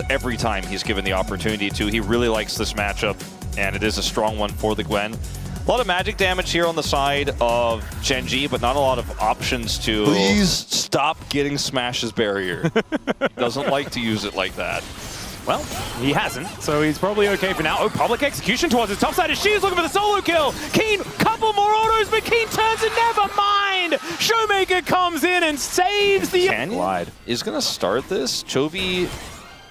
every time he's given the opportunity to. He really likes this matchup, and it is a strong one for the Gwen. A lot of magic damage here on the side of Gen.G, but not a lot of options to... Please stop getting Smash's barrier. He doesn't like to use it like that. Well, he hasn't, so he's probably okay for now. Oh, public execution towards his top side as Shiu's looking for the solo kill. Keen, couple more autos, but Keen turns it, never mind! Showmaker comes in and saves the... Canyon is going to start this. Chovy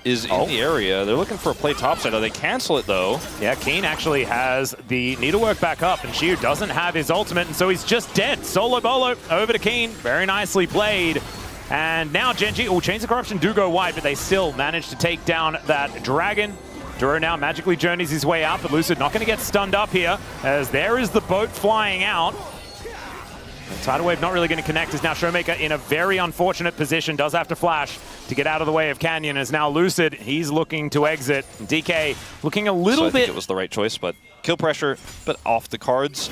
is in the area. They're looking for a play topside. They cancel it, though. Yeah, Keen actually has the needlework back up, and Shiu doesn't have his ultimate, and so he's just dead. Solo bolo over to Keen. Very nicely played. And now Gen.G, Chains of Corruption do go wide, but they still manage to take down that dragon. Duro now magically journeys his way out, but Lucid not going to get stunned up here, as there is the boat flying out. Tidal Wave not really going to connect, as now Showmaker in a very unfortunate position, does have to flash to get out of the way of Canyon, as now Lucid, he's looking to exit. DK looking a little bit... I think it was the right choice, but kill pressure, but off the cards.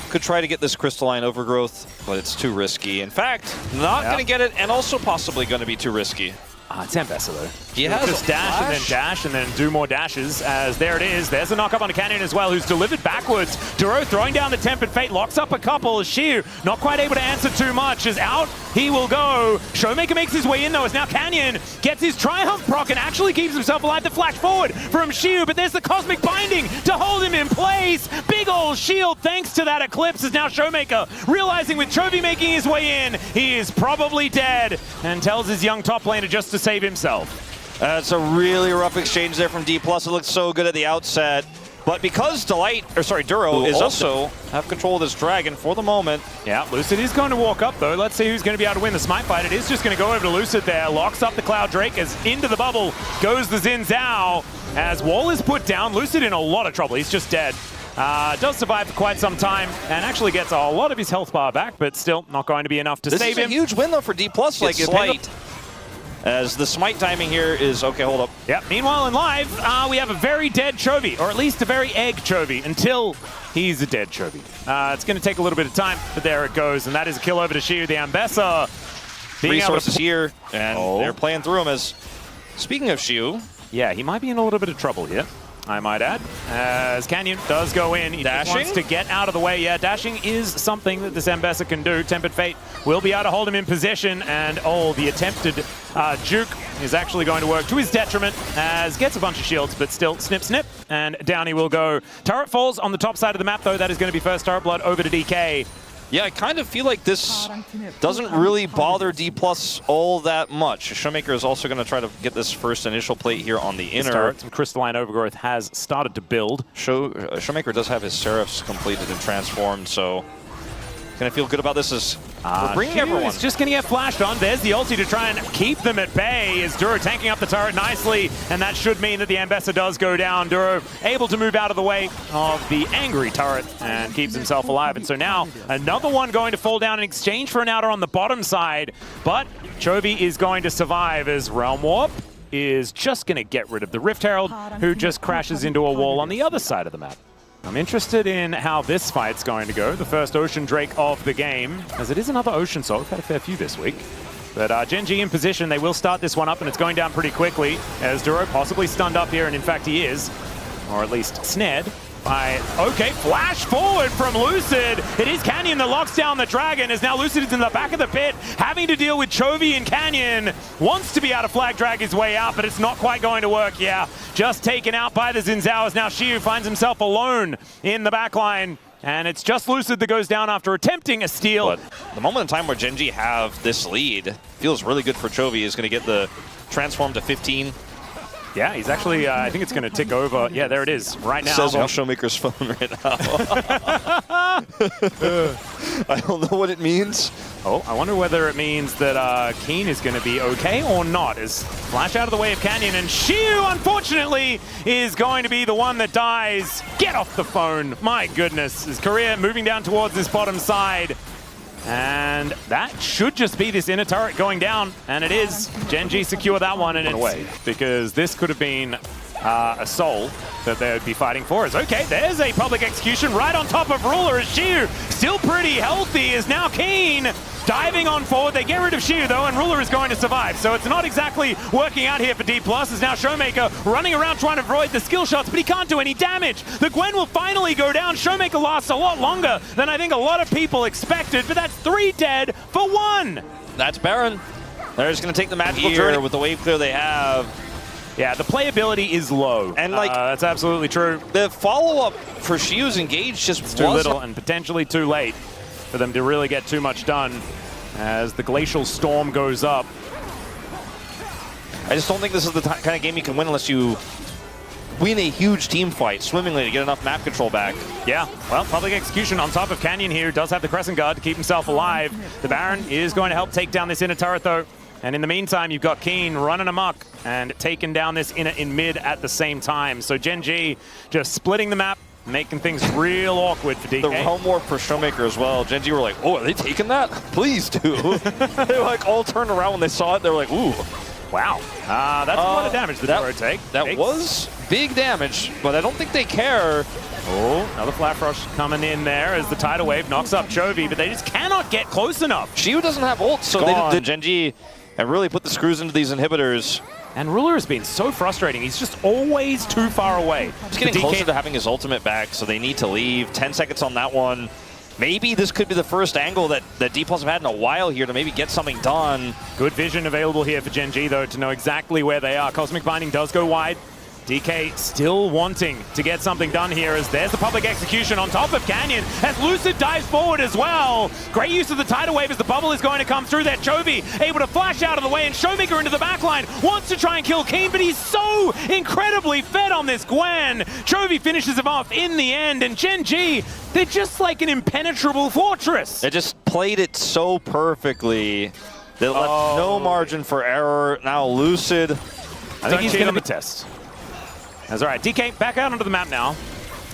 Could try to get this crystalline overgrowth, but it's too risky. In fact, not going to get it, and also possibly going to be too risky. It's Ambessa, though. He has just dash and then do more dashes, as there it is. There's a knock-up on a Canyon as well, who's delivered backwards. Duro throwing down the Tempered Fate, locks up a couple. Shiu not quite able to answer too much, as out he will go. Showmaker makes his way in, though, as now Canyon gets his Triumph proc and actually keeps himself alive. The flash forward from Shiu, but there's the Cosmic Binding to hold him in place. Big ol' shield thanks to that Eclipse, as now Showmaker, realizing with Chovy making his way in, he is probably dead, and tells his young top laner just to save himself. It's a really rough exchange there from Dplus. It looks so good at the outset. But because Duro is also have control of this dragon for the moment. Yeah, Lucid is going to walk up, though. Let's see who's going to be able to win the smite fight. It is just going to go over to Lucid there. Locks up the Cloud Drake as into the bubble goes the Xin Zhao. As wall is put down, Lucid in a lot of trouble. He's just dead. Does survive for quite some time and actually gets a lot of his health bar back, but still not going to be enough to save him. This is a huge win, though, for Dplus. Like, it's as the smite timing here is... Okay, hold up. Yep. Meanwhile, in live, we have a very dead Chovy, or at least a very egg Chovy, until he's a dead Chovy. It's going to take a little bit of time, but there it goes, and that is a kill over to Shiu. The Ambessa resources here, and they're playing through him. As speaking of Shiu, yeah, he might be in a little bit of trouble here, I might add, as Canyon does go in. He just wants to get out of the way. Yeah, dashing is something that this Ambessa can do. Tempered Fate will be able to hold him in position, and the attempted juke is actually going to work to his detriment, as gets a bunch of shields, but still snip, snip, and down he will go. Turret falls on the top side of the map, though. That is going to be first turret blood over to DK. Yeah, I kind of feel like this doesn't really bother Dplus all that much. Showmaker is also going to try to get this first initial plate here on the inner. Some crystalline overgrowth has started to build. Showmaker does have his Seraphs completed and transformed, so gonna feel good about this as we're bringing everyone. It's just gonna get flashed on. There's the ulti to try and keep them at bay. Is Duro tanking up the turret nicely, and that should mean that the Ambessa does go down. Duro able to move out of the way of the angry turret and keeps himself alive. And so now another one going to fall down in exchange for an outer on the bottom side. But Chovy is going to survive, as Realm Warp is just gonna get rid of the Rift Herald, who just crashes into a wall on the other side of the map. I'm interested in how this fight's going to go. The first Ocean Drake of the game, as it is another Ocean Soul. We've had a fair few this week. But Gen.G in position, they will start this one up, and it's going down pretty quickly, as Duro possibly stunned up here, and in fact he is, or at least snared by... Okay, flash forward from Lucid. It is Canyon that locks down the dragon, as now Lucid is in the back of the pit, having to deal with Chovy, and Canyon wants to be able to flag drag his way out, but it's not quite going to work. Yeah, just taken out by the Xin Zhao, as now Shiu finds himself alone in the backline. And it's just Lucid that goes down after attempting a steal. But the moment in time where Gen.G have this lead feels really good for Chovy. He's going to get the transform to 15. Yeah, he's actually, I think it's going to tick over. Yeah, there it is, right now. It says on Showmaker's phone right now. I don't know what it means. Oh, I wonder whether it means that Keen is going to be okay or not. As flash out of the way of Canyon, and Shiu, unfortunately, is going to be the one that dies. Get off the phone. My goodness. His career moving down towards this bottom side. And that should just be this inner turret going down, and it is. Gen.G secure that one, and it's because this could have been a soul that they would be fighting for. Is okay, there's a public execution right on top of Ruler, as Shiu, still pretty healthy, is now Keen diving on forward. They get rid of Xiu though, and Ruler is going to survive. So it's not exactly working out here for Dplus, as now Showmaker running around trying to avoid the skill shots, but he can't do any damage. The Gwen will finally go down. Showmaker lasts a lot longer than I think a lot of people expected, but that's 3 dead for 1. That's Baron. They're just going to take the magical journey with the wave clear they have. Yeah, the playability is low. And like that's absolutely true. The follow-up for Xiu's engage just too little and potentially too late for them to really get too much done as the Glacial Storm goes up. I just don't think this is the kind of game you can win unless you win a huge team fight swimmingly to get enough map control back. Yeah, well, public execution on top of Canyon here, does have the Crescent Guard to keep himself alive. The Baron is going to help take down this inner turret though. And in the meantime, you've got Keen running amok and taking down this inner in mid at the same time. So Gen.G just splitting the map, making things real awkward for DK. The roam warp for Showmaker as well. Gen.G were like, oh, are they taking that? Please do. They like all turned around when they saw it. They were like, ooh. Wow. That's a lot of damage the turret takes. That was big damage, but I don't think they care. Oh, another flash rush coming in there as the tidal wave knocks up Chovy, but they just cannot get close enough. Xiu doesn't have ult, so the Gen.G have really put the screws into these inhibitors. And Ruler has been so frustrating. He's just always too far away. He's getting closer to having his ultimate back, so they need to leave. 10 seconds on that one. Maybe this could be the first angle that Dplus have had in a while here to maybe get something done. Good vision available here for Gen.G, though, to know exactly where they are. Cosmic Binding does go wide. DK still wanting to get something done here as there's the public execution on top of Canyon as Lucid dives forward as well. Great use of the tidal wave as the bubble is going to come through there. Chovy able to flash out of the way and Showmaker into the backline. Wants to try and kill Keen, but he's so incredibly fed on this Gwen. Chovy finishes him off in the end, and Gen.G, they're just like an impenetrable fortress. They just played it so perfectly. They left no margin for error. Now Lucid, I think he's on the test. That's all right. DK back out onto the map now,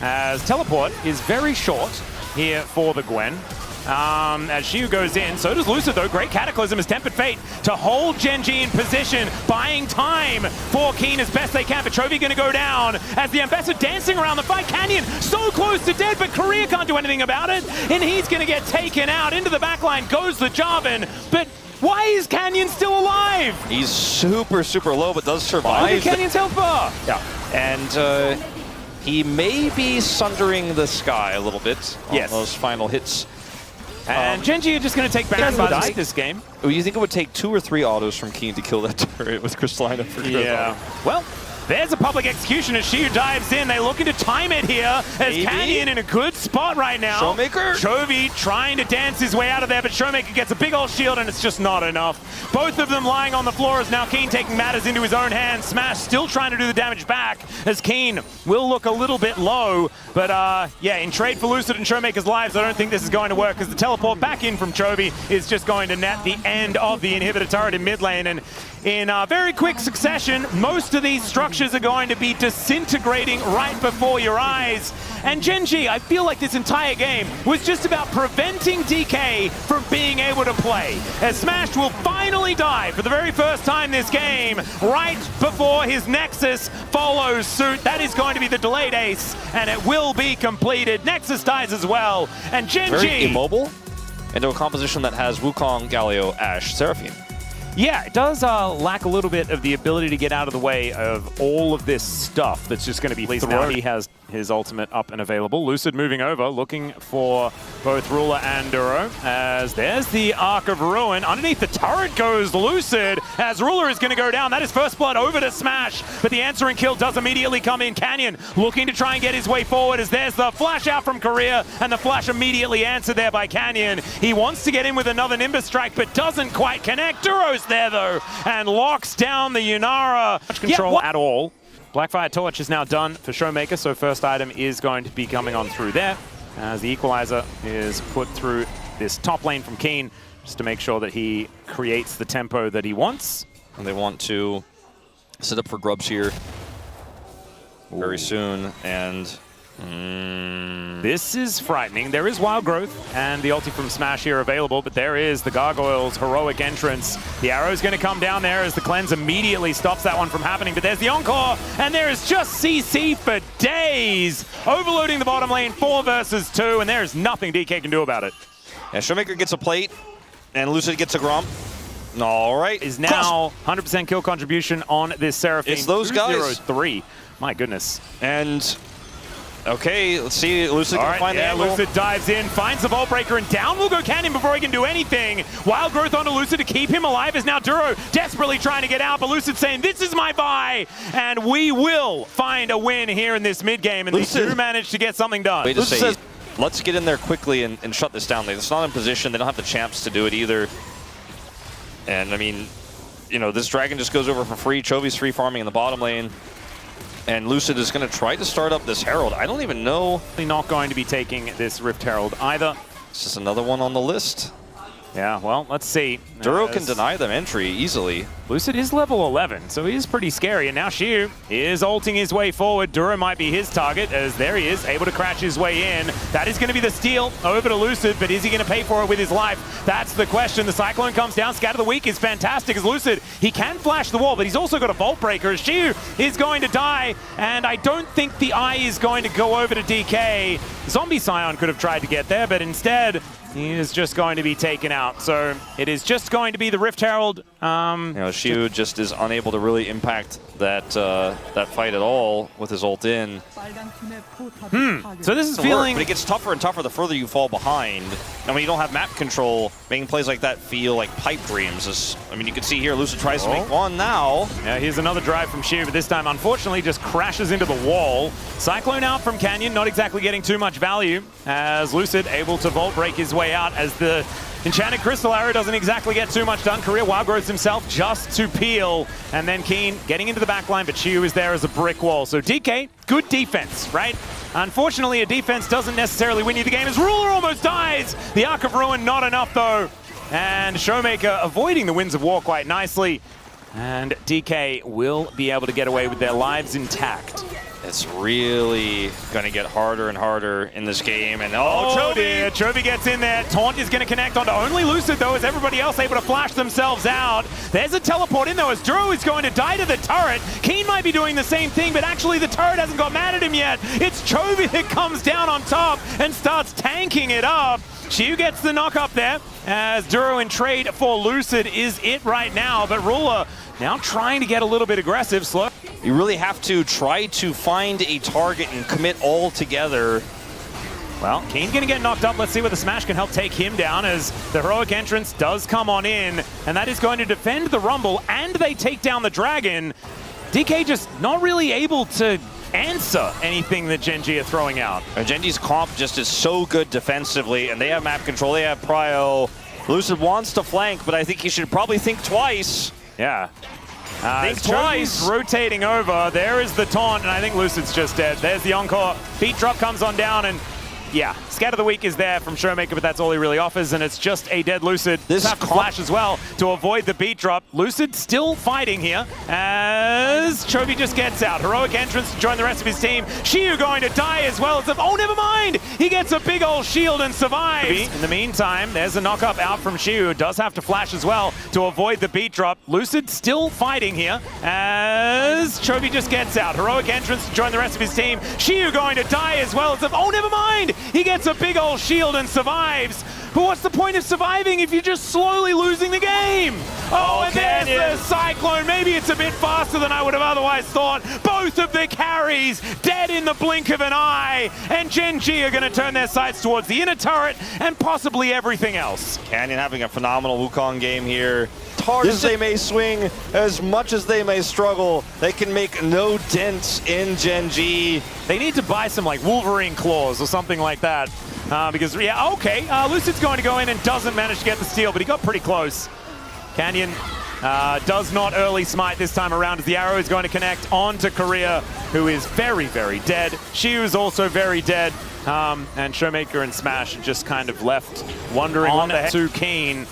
as teleport is very short here for the Gwen. As Xiu goes in, so does Lucid though. Great Cataclysm as Tempered Fate to hold Gen.G in position, buying time for Keen as best they can. But Chovy going to go down as the Ambassador dancing around the fight. Canyon so close to dead, but Korea can't do anything about it. And he's going to get taken out. Into the backline goes the Jarvan, but why is Canyon still alive? He's super, super low, but does survive. Look at Canyon's health bar. Yeah, and he may be sundering the sky a little bit on those final hits. And Gen.G are just going to take Baron by this game. You think it would take 2 or 3 autos from Keen to kill that turret with Crystalina for Well, there's a public execution as Xiu dives in. They're looking to time it here as Canyon in a good spot right now. Showmaker? Chovy trying to dance his way out of there, but Showmaker gets a big old shield and it's just not enough. Both of them lying on the floor as now Keen taking matters into his own hands. Smash still trying to do the damage back as Keen will look a little bit low. But yeah, in trade for Lucid and Showmaker's lives, I don't think this is going to work because the teleport back in from Chovy is just going to net the end of the inhibitor turret in mid lane. And in very quick succession, most of these structures are going to be disintegrating right before your eyes. And Gen.G, I feel like this entire game was just about preventing DK from being able to play. As Smash will finally die for the very first time this game, right before his Nexus follows suit. That is going to be the delayed ace, and it will be completed. Nexus dies as well, and Gen.G... Very immobile into a composition that has Wukong, Galio, Ashe, Seraphine. Yeah, it does lack a little bit of the ability to get out of the way of all of this stuff that's just going to be thrown. Now he has his ultimate up and available. Lucid moving over, looking for both Ruler and Duro, as there's the Arc of Ruin. Underneath the turret goes Lucid, as Ruler is going to go down. That is first blood over to Smash, but the answering kill does immediately come in. Canyon looking to try and get his way forward, as there's the flash out from Korea, and the flash immediately answered there by Canyon. He wants to get in with another Nimbus strike, but doesn't quite connect. Duro's there though, and locks down the Yunara. Much control at all. Blackfire Torch is now done for Showmaker, so first item is going to be coming on through there, as the Equalizer is put through this top lane from Keen, just to make sure that he creates the tempo that he wants. And they want to set up for Grubs here very soon, and this is frightening. There is Wild Growth and the ulti from Smash here available, but there is the Gargoyle's heroic entrance. The arrow's going to come down there as the cleanse immediately stops that one from happening, but there's the Encore, and there is just CC for days, overloading the bottom lane 4 versus 2, and there's nothing DK can do about it. Yeah, Showmaker gets a plate, And Lucid gets a Gromp. All right. Is now 100% kill contribution on this Seraphine. It's those guys. 2-0-3. My goodness. And okay, let's see. Lucid can find the angle. Lucid dives in, finds the Vault Breaker, and down will go Canyon before he can do anything. Wild Growth onto Lucid to keep him alive as now Duro desperately trying to get out, but Lucid saying, this is my buy, and we will find a win here in this mid-game, and Lucid, they do manage to get something done. Lucid says, let's get in there quickly and shut this down. It's not in position. They don't have the champs to do it either. And, I mean, you know, this Dragon just goes over for free. Chovy's free farming in the bottom lane. And Lucid is going to try to start up this Herald. I don't even know. Not going to be taking this Rift Herald either. It's just another one on the list. Yeah, well, let's see. Duro can deny them entry easily. Lucid is level 11, so he is pretty scary. And now Xiu is ulting his way forward. Duro might be his target, as there he is, able to crash his way in. That is going to be the steal over to Lucid, but is he going to pay for it with his life? That's the question. The Cyclone comes down. Scatter the Weak is fantastic as Lucid. He can flash the wall, but he's also got a Vault Breaker. Xiu is going to die, and I don't think the eye is going to go over to DK. Zombie Scion could have tried to get there, but instead, he is just going to be taken out. So it is just going to be the Rift Herald. You know, Xiu just is unable to really impact that that fight at all with his ult in. So this is feeling... But it gets tougher and tougher the further you fall behind. And when you don't have map control, making plays like that feel like pipe dreams. I mean, you can see here, Lucid tries to make one now. Yeah, here's another drive from Xiu, but this time, unfortunately, just crashes into the wall. Cyclone out from Canyon, not exactly getting too much value, as Lucid able to Vault Break his way out, as the Enchanted Crystal Arrow doesn't exactly get too much done. Career Wild Growth himself just to peel, and then Keen getting into the back line, but Xiu is there as a brick wall. So DK, good defense, right? Unfortunately, a defense doesn't necessarily win you the game, as Ruler almost dies. The Arc of Ruin, not enough though. And Showmaker avoiding the Winds of War quite nicely. And DK will be able to get away with their lives intact. It's really going to get harder and harder in this game. And Chovy! Chovy gets in there. Taunt is going to connect onto only Lucid, though, as everybody else able to flash themselves out. There's a teleport in, though, as Duro is going to die to the turret. Keen might be doing the same thing, but actually the turret hasn't got mad at him yet. It's Chovy that comes down on top and starts tanking it up. Xiu gets the knock up there, as Duro in trade for Lucid is it right now, but Ruler now trying to get a little bit aggressive. Slow. You really have to try to find a target and commit all together. Well, Keen gonna get knocked up. Let's see whether the Smash can help take him down, as the heroic entrance does come on in, and that is going to defend the Rumble, and they take down the Dragon. DK just not really able to answer anything that Gen.G are throwing out. Gen.G's comp just is so good defensively, and they have map control, they have prio. Lucid wants to flank, but I think he should probably think twice. Yeah. Think twice. Rotating over. There is the taunt, and I think Lucid's just dead. There's the encore. Beat drop comes on down, and yeah, Scatter the Weak is there from Showmaker, but that's all he really offers, and it's just a dead Lucid. This have to flash as well to avoid the beat drop. Lucid still fighting here as Chovy just gets out. Heroic entrance to join the rest of his team. Xiu going to die as well. Oh, never mind! He gets a big old shield and survives. In the meantime, there's a knock-up out from Xiu. Does have to flash as well to avoid the beat drop. Lucid still fighting here as Chovy just gets out. Heroic entrance to join the rest of his team. Xiu going to die as well. Oh, never mind! He gets a big old shield and survives. But what's the point of surviving if you're just slowly losing the game? Oh, and there's the Cyclone. Maybe it's a bit faster than I would have otherwise thought. Both of the carries dead in the blink of an eye. And Gen.G are going to turn their sights towards the inner turret and possibly everything else. Canyon having a phenomenal Wukong game here. Hard as they may swing, as much as they may struggle, they can make no dents in Gen.G. They need to buy some like Wolverine claws or something like that. Because, yeah, okay, Lucid's going to go in and doesn't manage to get the steal, but he got pretty close. Canyon does not early smite this time around, as the arrow is going to connect onto Korea, who is very, very dead. Xiu is also very dead. And Showmaker and Smash are just kind of left wondering on the too keen.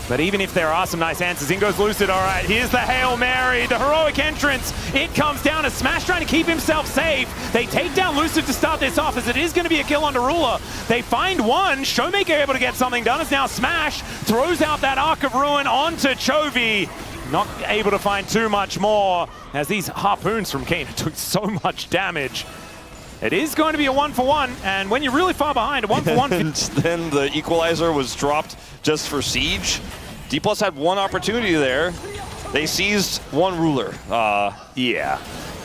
But even if there are some nice answers, in goes Lucid. All right, here's the Hail Mary, the heroic entrance. It comes down as Smash trying to keep himself safe. They take down Lucid to start this off, as it is going to be a kill onto Ruler. They find one. Showmaker able to get something done, as now Smash throws out that Arc of Ruin onto Chovy. Not able to find too much more, as these harpoons from Kane took so much damage. It is going to be a 1-for-1, and when you're really far behind, a 1-for-1. And then the equalizer was dropped just for Siege. Dplus had one opportunity there. They seized one ruler. Yeah,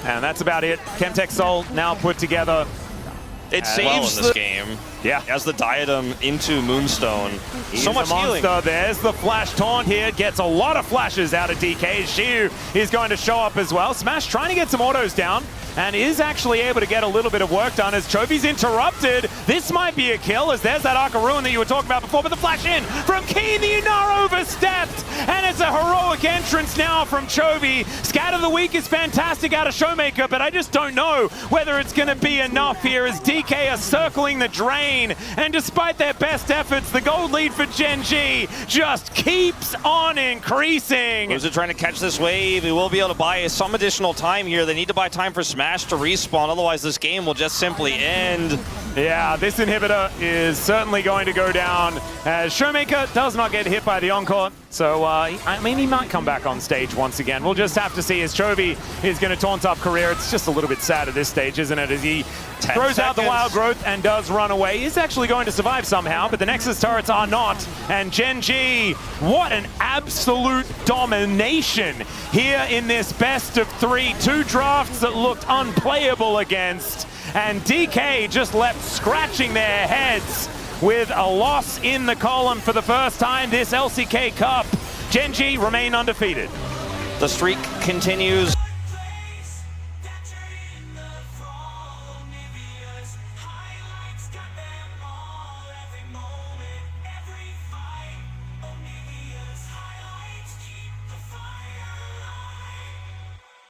and that's about it. Chemtech Soul now put together. It saves well this game. Yeah. As the diadem into Moonstone. He's so much a monster. healing. There's the flash taunt here. Gets a lot of flashes out of DK. Xiu is going to show up as well. Smash trying to get some autos down and is actually able to get a little bit of work done as Chovy's interrupted. This might be a kill as there's that Arc of Ruin that you were talking about before, but the flash in from Keen, the Unar overstepped, and it's a heroic entrance now from Chovy. Scatter the Weak is fantastic out of Showmaker, but I just don't know whether it's going to be enough here as DK are circling the drain, and despite their best efforts, the gold lead for Gen.G just keeps on increasing. Who's trying to catch this wave? He will be able to buy some additional time here. They need to buy time for Smash to respawn, otherwise this game will just simply end. Yeah, this inhibitor is certainly going to go down as Showmaker does not get hit by the Encore. So, I mean, he might come back on stage once again. We'll just have to see as Chovy is going to taunt up Career. It's just a little bit sad at this stage, isn't it? As he throws out the Wild Growth and does run away. He's actually going to survive somehow, but the Nexus turrets are not. And Gen.G, what an absolute domination here in this best of 3. 2 drafts that looked unplayable against. And DK just left scratching their heads with a loss in the column for the first time this LCK Cup. Gen.G remain undefeated. The streak continues.